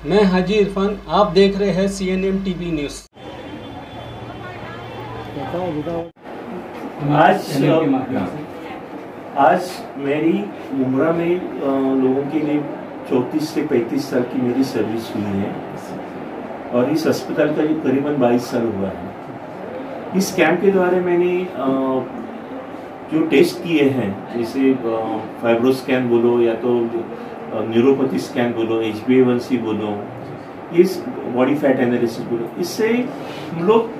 मैं हाजी इरफान, आप देख रहे हैं CNN TV न्यूज़। आज मेरी मुमरा में लोगों के लिए 34 से 35 साल की मेरी सर्विस हुई है और इस अस्पताल का करीबन 22 साल हुआ है। इस कैंप के द्वारा मैंने जो टेस्ट किए हैं, जैसे फाइब्रो स्कैन बोलो या तो न्यूरोपैथी स्कैन बोलो, HbA1c बोलो, इस बॉडी फैट एनालिसिस बोलो, इससे हम लोग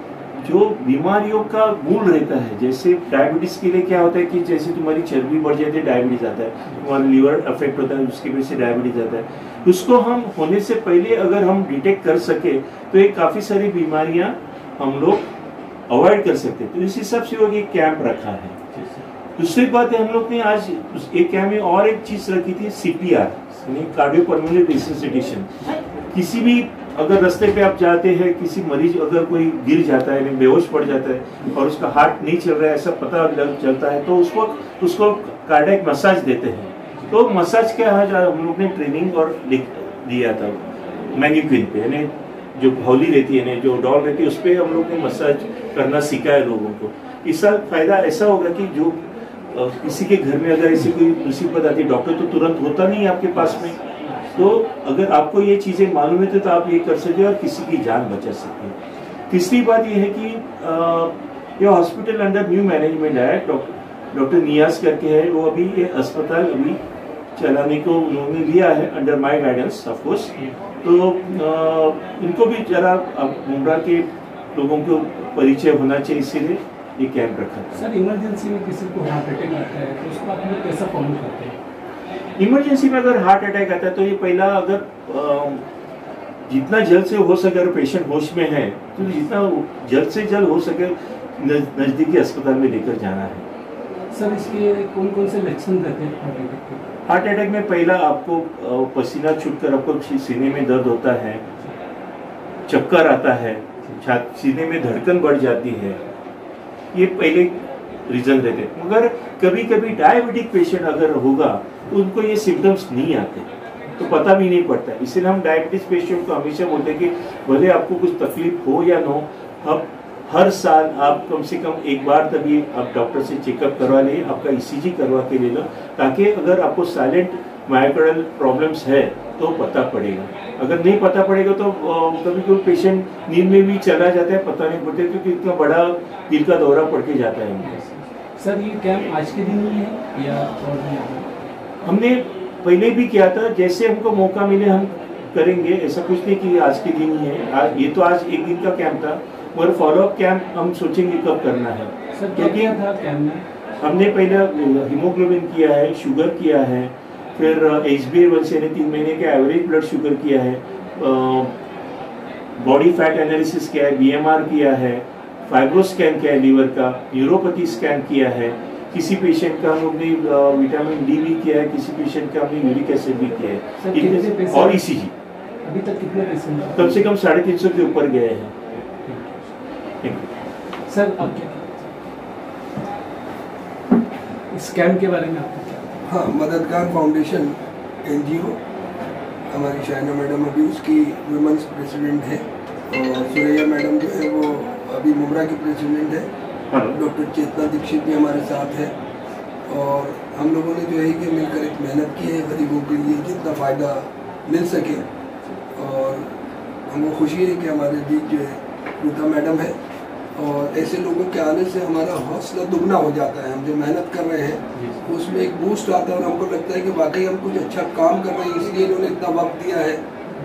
जो बीमारियों का मूल रहता है, जैसे डायबिटीज के लिए क्या होता है कि जैसे तुम्हारी चर्बी बढ़ जाती है डायबिटीज आता है, तुम्हारा लीवर अफेक्ट होता है उसकी वजह से डायबिटीज आता है, उसको हम होने से पहले अगर हम डिटेक्ट कर सके तो ये काफ़ी सारी बीमारियां हम लोग अवॉइड कर सकते हैं। तो इस हिसाब से वो ये कैंप रखा है। दूसरी बात है, हम लोग ने आज एक कैंप में और एक चीज़ रखी थी, CPR यानी कार्डियोपल्मोनरी रिससिटेशन। किसी भी अगर रास्ते पे आप जाते हैं, किसी मरीज अगर कोई गिर जाता है, बेहोश पड़ जाता है और उसका हार्ट नहीं चल रहा है ऐसा पता चलता है, तो उसको कार्डियक मसाज देते हैं। तो मसाज क्या है, हम लोग ने ट्रेनिंग और दिया था मैन्युक्विन पे, यानी जो हौली रहती है, जो डॉल रहती है, उस पर हम लोग ने मसाज करना सिखाया लोगों को। इसका फायदा ऐसा होगा कि जो किसी के घर में अगर ऐसी कोई मुसीबत आती है, डॉक्टर तो तुरंत होता नहीं आपके पास में, तो अगर आपको ये चीज़ें मालूम है तो आप ये कर सकते हो और किसी की जान बचा सकते हैं। तीसरी बात ये है कि ये हॉस्पिटल अंडर न्यू मैनेजमेंट है, डॉक्टर नियाज करके है, वो अभी ये अस्पताल अभी चलाने को उन्होंने लिया है under my guidance of course. तो इनको भी जरा अब मुमरा के लोगों को परिचय होना चाहिए, इसीलिए ये कैंप रखा है। सर, इमरजेंसी में किसी को हार्ट अटैक आता है तो उसको आप लोग कैसा फॉलो करते हैं? इमरजेंसी में अगर हार्ट अटैक आता है तो ये पहला अगर जितना जल्द से हो सके, अगर पेशेंट होश में है तो जितना जल्द से जल्द हो सके नज़दीकी अस्पताल में लेकर जाना है। सर, इसके कौन कौन से लक्षण रहते हैं हार्ट अटैक में? पहला आपको पसीना छूटकर आपको सीने में दर्द होता है, चक्कर आता है, सीने में धड़कन बढ़ जाती है, ये पहले रीजन रहते हैं। मगर कभी कभी डायबिटिक पेशेंट अगर होगा तो उनको ये सिम्टम्स नहीं आते, तो पता भी नहीं पड़ता। इसलिए हम डायबिटीज पेशेंट को हमेशा बोलते हैं कि भले आपको कुछ तकलीफ हो या ना हो, अब हर साल आप कम से कम एक बार तभी आप डॉक्टर से चेकअप करवा लें, आपका ECG करवा के ले लो, ताकि अगर आपको साइलेंट मायोकार्डियल प्रॉब्लम्स है तो पता पड़ेगा। अगर नहीं पता पड़ेगा तो कभी कोई पेशेंट नींद में भी चला जाता है, पता नहीं पड़ता, क्योंकि इतना बड़ा दिल का दौरा पड़ के जाता है। सर, ये कैंप आज के दिन ही है या और भी? हमने पहले भी किया था, जैसे हमको मौका मिले हम करेंगे, ऐसा कुछ नहीं कि आज के दिन ही है। आज ये तो आज एक दिन का कैंप था, मगर फॉलोअप कैंप हम सोचेंगे कब करना है। सर, क्या किया था कैंप में? हमने पहले हीमोग्लोबिन किया है, शुगर किया है, फिर HbA1c यानी 3 महीने का एवरेज ब्लड शुगर किया है, बॉडी फैट एनालिसिस किया है, BMR किया है, फाइब्रो स्कैन किया है लीवर का, न्यूरोपैथी स्कैन किया है, किसी पेशेंट का हम लोग ने विटामिन D भी किया है, किसी पेशेंट का हमने यूरिक एसिड भी किया है, और ECG। अभी तक कितने पेशेंट? कम से कम 350 के ऊपर गए हैं। सर, अब क्या इस कैंप के बारे में आपको? हाँ, मददगार फाउंडेशन NGO, हमारी शाइना मैडम अभी उसकी वुमेंस प्रेसिडेंट है, और सुरैया मैडम जो है वो अभी मुमरा की प्रेसिडेंट है, डॉक्टर चेतना दीक्षित भी हमारे साथ है, और हम लोगों ने जो है कि मिलकर एक मेहनत की है गरीबों के लिए जितना फ़ायदा मिल सके। और हमको खुशी है कि हमारे बीच जो है रूता मैडम है, और ऐसे लोगों के आने से हमारा हौसला दुगना हो जाता है। हम जो मेहनत कर रहे हैं उसमें एक बूस्ट आता है और हमको लगता है कि वाकई हम कुछ अच्छा काम कर रहे हैं, इसलिए इन्होंने इतना वक्त दिया है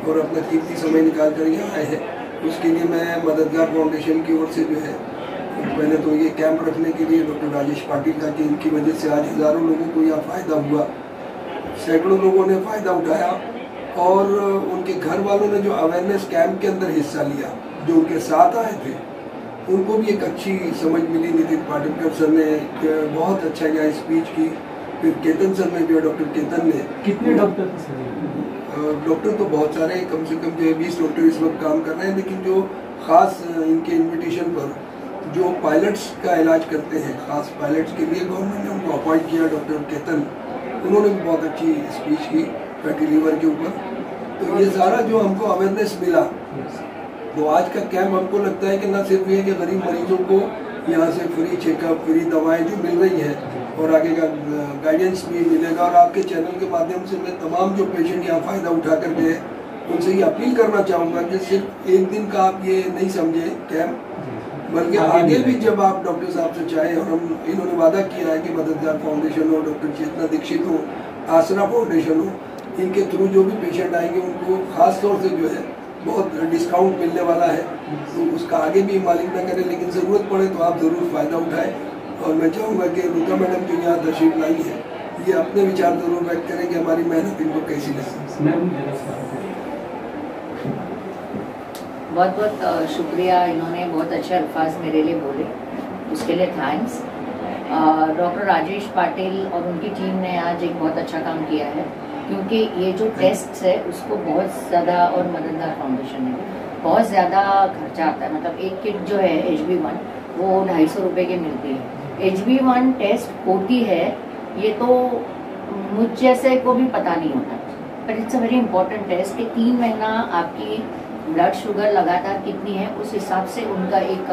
और अपना कीमती समय निकाल कर यहाँ आए हैं। उसके लिए मैं मददगार फाउंडेशन की ओर से जो है, पहले तो ये कैंप रखने के लिए डॉक्टर राजेश पाटिल का, कि इनकी वजह से आज हज़ारों लोगों को यहाँ फ़ायदा हुआ, सैकड़ों लोगों ने फ़ायदा उठाया, और उनके घर वालों ने जो अवेयरनेस कैंप के अंदर हिस्सा लिया, जो उनके साथ आए थे, उनको भी एक अच्छी समझ मिली। नितिन पाटिलकर सर ने बहुत अच्छा यहाँ स्पीच की, फिर केतन सर ने जो डॉक्टर केतन ने। कितने डॉक्टर? डॉक्टर तो बहुत सारे हैं, कम से कम जो 20 डॉक्टर इस वक्त काम कर रहे हैं, लेकिन जो ख़ास इनके इन्विटेशन पर जो पायलट्स का इलाज करते हैं, ख़ास पायलट्स के लिए गवर्नमेंट ने उनको अपॉइंट किया, डॉक्टर केतन, उन्होंने भी बहुत अच्छी स्पीच की फैटी लीवर के ऊपर। तो ये सारा जो हमको अवेयरनेस मिला, तो आज का कैंप हमको लगता है कि न सिर्फ ये कि गरीब मरीजों को यहाँ से फ्री चेकअप, फ्री दवाएं जो मिल रही है और आगे का गाइडेंस भी मिलेगा। और आपके चैनल के माध्यम से मैं तमाम जो पेशेंट यहाँ फ़ायदा उठा कर गए उनसे ये अपील करना चाहूँगा कि सिर्फ एक दिन का आप ये नहीं समझे कैंप, बल्कि आगे भी जब आप डॉक्टर साहब से चाहें, और हम इन्होंने वादा किया है कि मददगार फाउंडेशन हो, डॉक्टर चेतना दीक्षित हो, आसरा फाउंडेशन हो, इनके थ्रू जो भी पेशेंट आएंगे उनको खास तौर से जो है बहुत डिस्काउंट मिलने वाला है। तो उसका आगे भी मालिक ना करें, लेकिन ज़रूरत पड़े तो आप ज़रूर फ़ायदा उठाएं। और मैं चाहूँगा कि रुका मैडम जो यहाँ तशरीफ लाई है, ये अपने विचार ज़रूर व्यक्त करें कि हमारी मेहनत इनको कैसी लगी। बहुत बहुत शुक्रिया, इन्होंने बहुत अच्छे अल्फाज मेरे लिए बोले, उसके लिए थैंक्स। डॉक्टर राजेश पाटिल और उनकी टीम ने आज एक बहुत अच्छा काम किया है, क्योंकि ये जो टेस्ट है उसको बहुत ज़्यादा, और मददगार फाउंडेशन में बहुत ज़्यादा खर्चा आता है। मतलब एक किट जो है HB1 वो 250 रुपये की मिलती है। HB1 टेस्ट होती है, ये तो मुझ जैसे को भी पता नहीं होता, but it's a very important test कि 3 महीना आपकी ब्लड शुगर लगातार कितनी है उस हिसाब से उनका एक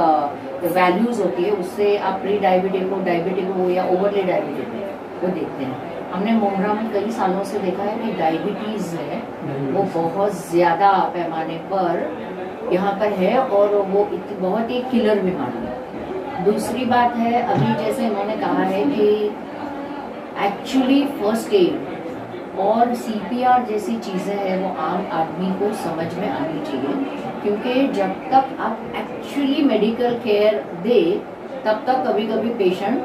वैल्यूज़ होती है, उससे आप प्री डायबिटिक हो या ओवरली डायबिटिक वो देखते हैं। हमने मुमरा में कई सालों से देखा है कि डायबिटीज़ है वो बहुत ज़्यादा पैमाने पर यहाँ पर है, और वो बहुत ही किलर बीमारी है। दूसरी बात है, अभी जैसे इन्होंने कहा है कि एक्चुअली फर्स्ट एड और CPR जैसी चीज़ें हैं वो आम आदमी को समझ में आनी चाहिए, क्योंकि जब तक आप एक्चुअली मेडिकल केयर दे तब तक कभी कभी पेशेंट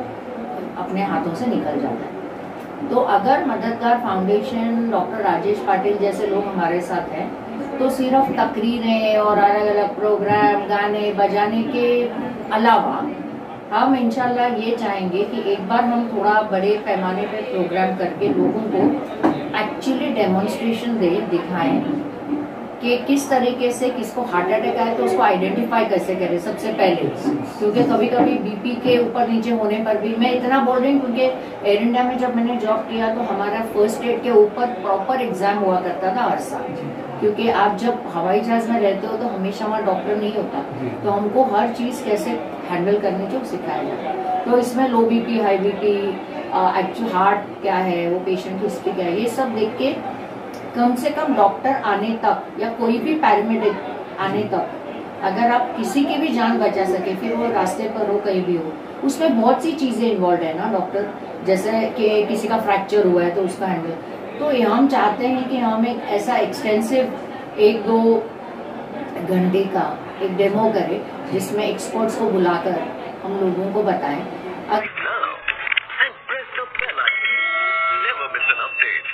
अपने हाथों से निकल जाता है। तो अगर मददगार फाउंडेशन, डॉक्टर राजेश पाटिल जैसे लोग हमारे साथ हैं, तो सिर्फ तकरीरें और अलग अलग प्रोग्राम, गाने बजाने के अलावा हम इंशाल्लाह ये चाहेंगे कि एक बार हम थोड़ा बड़े पैमाने पे प्रोग्राम करके लोगों को एक्चुअली डेमोन्स्ट्रेशन दिखाएं कि किस तरीके से किसको हार्ट अटैक आए तो उसको आइडेंटिफाई कैसे करें सबसे पहले। क्योंकि कभी कभी BP के ऊपर नीचे होने पर भी, मैं इतना बोल रही हूँ क्योंकि एयर इंडिया में जब मैंने जॉब किया तो हमारा फर्स्ट एड के ऊपर प्रॉपर एग्जाम हुआ करता था हर साल, क्योंकि आप जब हवाई जहाज में रहते हो तो हमेशा वहाँ डॉक्टर नहीं होता, तो हमको हर चीज़ कैसे हैंडल करनी चाहिए सिखाया जाता। तो इसमें लो BP, high BP, actual heart क्या है, वो पेशेंट की हिस्ट्री क्या है, ये सब देख के कम से कम डॉक्टर आने तक या कोई भी पैरामेडिक आने तक अगर आप किसी की भी जान बचा सके, फिर वो रास्ते पर हो कहीं भी हो, उसमें बहुत सी चीज़ें इन्वॉल्व है ना डॉक्टर, जैसे कि किसी का फ्रैक्चर हुआ है तो उसका हैंडल। तो हम चाहते हैं कि हम एक ऐसा एक्सटेंसिव 1-2 घंटे का एक डेमो करें जिसमें एक्सपर्ट्स को बुलाकर हम लोगों को बताएं। And press the bell icon. Never miss an update.